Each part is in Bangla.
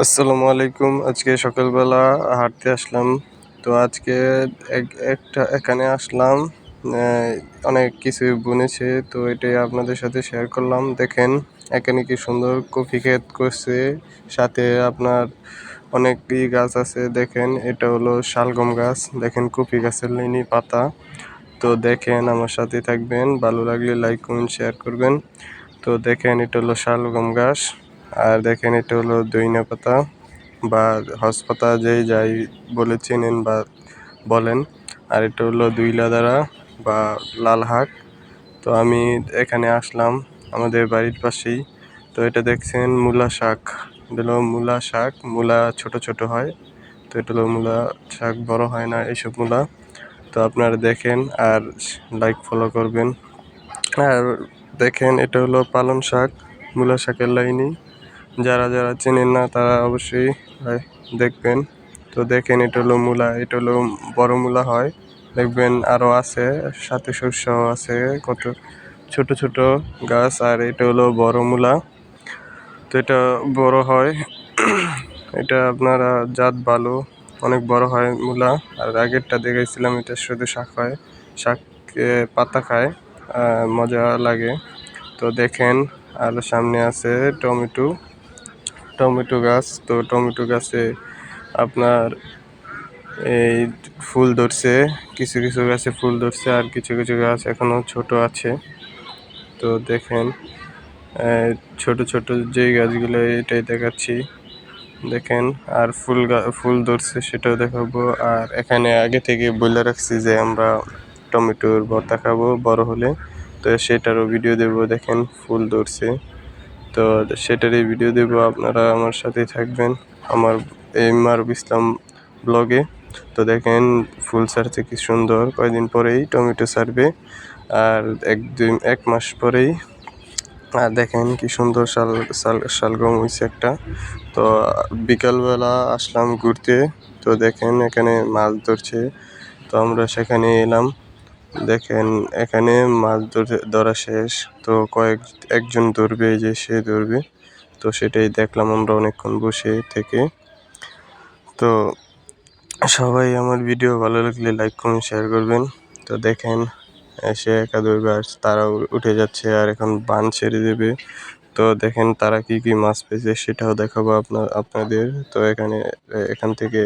আসসালামু আলাইকুম। আজকে সকালবেলা হাঁটতে আসলাম। তো আজকে এখানে আসলাম। আহ, অনেক কিছু বুনেছে, তো এটাই আপনাদের সাথে শেয়ার করলাম। দেখেন এখানে কি সুন্দর কফি ক্ষেত করছে, সাথে আপনার অনেক গাছ আছে। দেখেন এটা হলো শালগম গাছ। দেখেন কফি গাছের লাইনি পাতা। তো দেখেন আমার সাথে থাকবেন, ভালো লাগলে লাইক কমেন্ট শেয়ার করবেন। তো দেখেন এটা হলো শালগম গাছ, আর দেখেন এটা হলো দইনা পাতা বা হসপাতা, যেই যাই বলে চেনেন বা বলেন। আর এটা হলো দুইলাদারা বা লাল শাক। তো আমি এখানে আসলাম আমাদের বাড়ির পাশেই। তো এটা দেখছেন মূলা শাক। এটা হলো মূলা শাক। মূলা ছোট ছোট হয়, তো এটা হলো মূলা শাক, বড় হয় না এইসব মূলা। তো আপনারা দেখেন আর লাইক ফলো করবেন। আর দেখেন এটা হলো পালং শাক, মূলা শাকের লাইনই। যারা যারা চেনেন না তারা অবশ্যই দেখবেন। তো দেখেন এটা হলো মূলা, এটা হলো বড় মূলা হয়। দেখবেন আরও আছে, সাথে শস্যও আছে, কত ছোট ছোট গাছ। আর এটা হলো বড় মূলা, তো এটা বড় হয়। এটা আপনারা জাত ভালো, অনেক বড় হয় মূলা। আর আগেরটা দেখেছিলাম এটা শুধু শাক হয়, শাক পাতা খায়, মজা লাগে। তো দেখেন আর সামনে আছে টমেটো, টমেটো গাছ। তো টমেটো গাছে আপনার এই ফুল ধরছে, কিছু কিছু গাছে ফুল ধরছে, আর কিছু কিছু গাছ এখনো ছোট আছে। তো দেখেন ছোট ছোট যেই গাছগুলো এটাই দেখাচ্ছি। দেখেন আর ফুল ধরছে সেটাও দেখাবো। আর এখানে আগে থেকে বলে রাখছি যে আমরা টমেটোর ভর্তা খাবো বড় হলে, তো সেটারও ভিডিও দেবো। দেখেন ফুল ধরছে, তো সেটারই ভিডিও দেব। আপনারা আমার সাথে থাকবেন আমার এই মারুফ ইসলাম ব্লগে। তো দেখেন ফুল ছাড়ছে কি সুন্দর, কয়দিন পরেই টমেটো ছাড়বে, আর এক মাস পরেই। আর দেখেন কি সুন্দর শালগম হয়েছে একটা। তো বিকালবেলা আসলাম ঘুরতে, তো দেখেন এখানে মাছ ধরছে, তো আমরা সেখানে এলাম। দেখেন এখানে মাছ ধরা শেষ, তো একজন ধরবে, এই যে সে ধরবে। তো সেটাই দেখলাম আমরা অনেকক্ষণ বসে থেকে। তো সবাই আমার ভিডিও ভালো লাগলে লাইক কমেন্ট শেয়ার করবেন। তো দেখেন সে একা ধরবে আর তারাও উঠে যাচ্ছে, আর এখন বান ছেড়ে দেবে। তো দেখেন তারা কি কি মাছ পেয়েছে সেটাও দেখাবো আপনাদের। তো এখান থেকে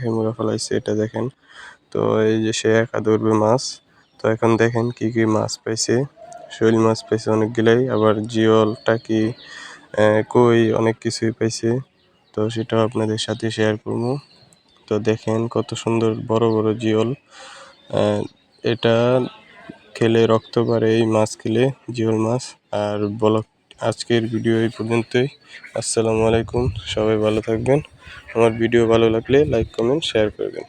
হেমুরা ফেলাইছে, এটা দেখেন। তো এই যে সে একা ধরবে মাছ। তো এখন দেখেন কি কি মাছ পাইছে। শৈল মাছ পাইছে অনেকগুলাই, আবার জিওল, টাকি, কই, অনেক কিছুই পাইছে। তো সেটাও আপনাদের সাথে শেয়ার করবো। তো দেখেন কত সুন্দর বড় বড় জিওল। এটা খেলে রক্ত বাড়ে, এই মাছ খেলে, জিওল মাছ। আর আজকের ভিডিও এই পর্যন্তই। আসসালামু আলাইকুম, সবাই ভালো থাকবেন। আমার ভিডিও ভালো লাগলে লাইক কমেন্ট শেয়ার করবেন।